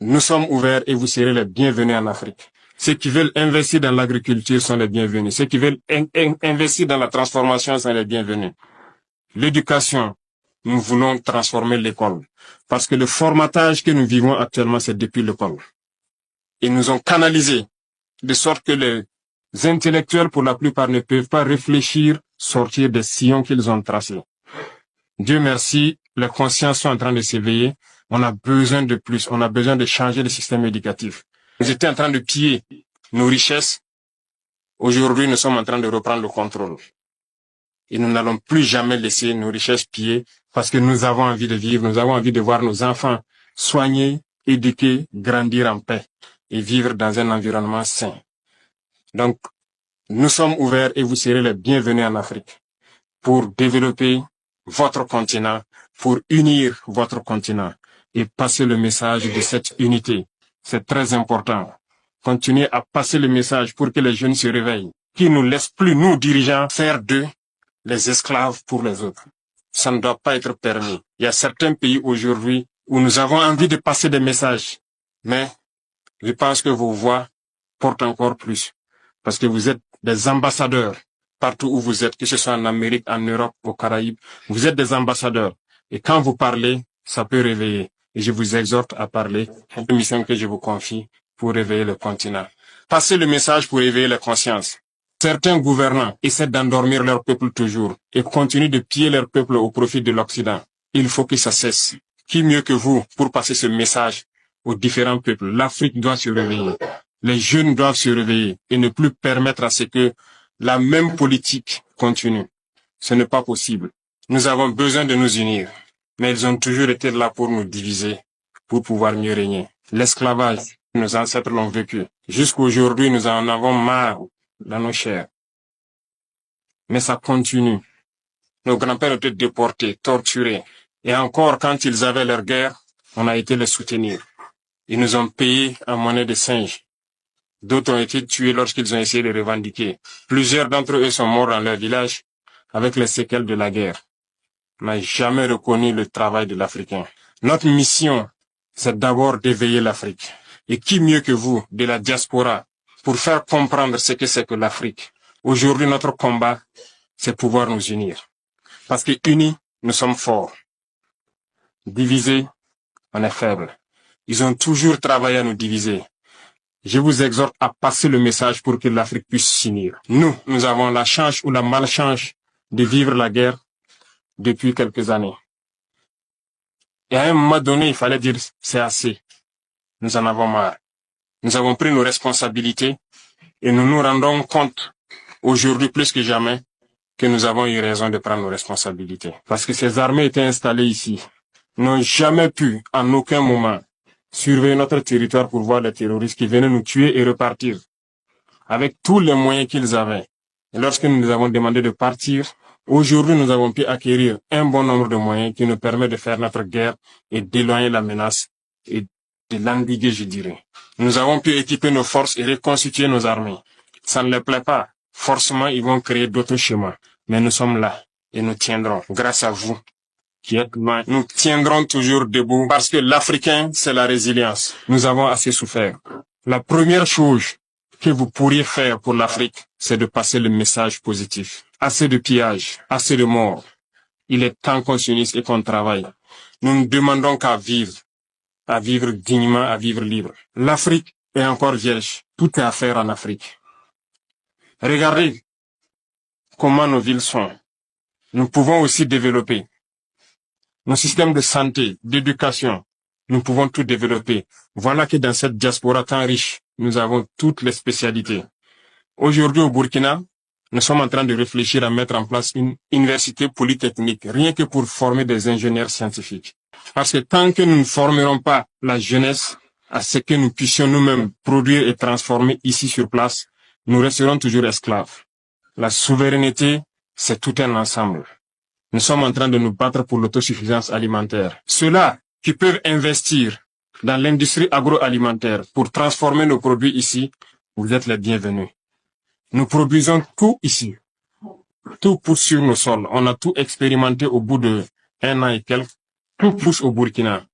Nous sommes ouverts et vous serez les bienvenus en Afrique. Ceux qui veulent investir dans l'agriculture sont les bienvenus. Ceux qui veulent investir dans la transformation sont les bienvenus. L'éducation, nous voulons transformer l'école. Parce que le formatage que nous vivons actuellement, c'est depuis l'école. Ils nous ont canalisés, de sorte que les intellectuels, pour la plupart, ne peuvent pas réfléchir, sortir des sillons qu'ils ont tracés. Dieu merci, les consciences sont en train de s'éveiller. On a besoin de plus. On a besoin de changer le système éducatif. Nous étions en train de piller nos richesses. Aujourd'hui, nous sommes en train de reprendre le contrôle. Et nous n'allons plus jamais laisser nos richesses piller parce que nous avons envie de vivre. Nous avons envie de voir nos enfants soignés, éduqués, grandir en paix et vivre dans un environnement sain. Donc, nous sommes ouverts et vous serez les bienvenus en Afrique pour développer votre continent, pour unir votre continent et passer le message de cette unité. C'est très important. Continuez à passer le message pour que les jeunes se réveillent, qu'ils ne laissent plus, nous dirigeants, faire d'eux les esclaves pour les autres. Ça ne doit pas être permis. Il y a certains pays aujourd'hui où nous avons envie de passer des messages, mais je pense que vos voix portent encore plus, parce que vous êtes des ambassadeurs partout où vous êtes, que ce soit en Amérique, en Europe, aux Caraïbes. Vous êtes des ambassadeurs. Et quand vous parlez, ça peut réveiller. Et je vous exhorte à parler. C'est une mission que je vous confie pour réveiller le continent. Passez le message pour éveiller les consciences. Certains gouvernants essaient d'endormir leur peuple toujours et continuent de piller leur peuple au profit de l'Occident. Il faut que ça cesse. Qui mieux que vous pour passer ce message aux différents peuples? L'Afrique doit se réveiller. Les jeunes doivent se réveiller et ne plus permettre à ce que la même politique continue. Ce n'est pas possible. Nous avons besoin de nous unir, mais ils ont toujours été là pour nous diviser, pour pouvoir mieux régner. L'esclavage, nos ancêtres l'ont vécu. Jusqu'à aujourd'hui, nous en avons marre dans nos chairs. Mais ça continue. Nos grands-pères étaient déportés, torturés. Et encore, quand ils avaient leur guerre, on a été les soutenir. Ils nous ont payé en monnaie de singe. D'autres ont été tués lorsqu'ils ont essayé de revendiquer. Plusieurs d'entre eux sont morts dans leur village avec les séquelles de la guerre. On n'a jamais reconnu le travail de l'Africain. Notre mission, c'est d'abord d'éveiller l'Afrique. Et qui mieux que vous, de la diaspora, pour faire comprendre ce que c'est que l'Afrique. Aujourd'hui, notre combat, c'est pouvoir nous unir. Parce que unis, nous sommes forts. Divisés, on est faibles. Ils ont toujours travaillé à nous diviser. Je vous exhorte à passer le message pour que l'Afrique puisse s'unir. Nous avons la chance ou la malchance de vivre la guerre depuis quelques années. Et à un moment donné, il fallait dire, c'est assez. Nous en avons marre. Nous avons pris nos responsabilités et nous nous rendons compte, aujourd'hui plus que jamais, que nous avons eu raison de prendre nos responsabilités. Parce que ces armées étaient installées ici, n'ont jamais pu, en aucun moment, surveiller notre territoire pour voir les terroristes qui venaient nous tuer et repartir, avec tous les moyens qu'ils avaient. Et lorsque nous avons demandé de partir, aujourd'hui nous avons pu acquérir un bon nombre de moyens qui nous permettent de faire notre guerre et d'éloigner la menace et de l'endiguer, je dirais. Nous avons pu équiper nos forces et reconstituer nos armées. Ça ne les plaît pas. Forcément, ils vont créer d'autres schémas. Mais nous sommes là et nous tiendrons, grâce à vous qui êtes loin. Nous tiendrons toujours debout parce que l'Africain, c'est la résilience. Nous avons assez souffert. La première chose que vous pourriez faire pour l'Afrique, c'est de passer le message positif. Assez de pillages, assez de morts. Il est temps qu'on s'unisse et qu'on travaille. Nous ne demandons qu'à vivre dignement, à vivre libre. L'Afrique est encore vierge. Tout est à faire en Afrique. Regardez comment nos villes sont. Nous pouvons aussi développer nos systèmes de santé, d'éducation. Nous pouvons tout développer. Voilà que dans cette diaspora tant riche, nous avons toutes les spécialités. Aujourd'hui au Burkina, nous sommes en train de réfléchir à mettre en place une université polytechnique, rien que pour former des ingénieurs scientifiques. Parce que tant que nous ne formerons pas la jeunesse à ce que nous puissions nous-mêmes produire et transformer ici sur place, nous resterons toujours esclaves. La souveraineté, c'est tout un ensemble. Nous sommes en train de nous battre pour l'autosuffisance alimentaire. Ceux-là qui peuvent investir dans l'industrie agroalimentaire pour transformer nos produits ici, vous êtes les bienvenus. Nous produisons tout ici. Tout pousse sur nos sols. On a tout expérimenté au bout de 1 an et quelques. Tout pousse au Burkina.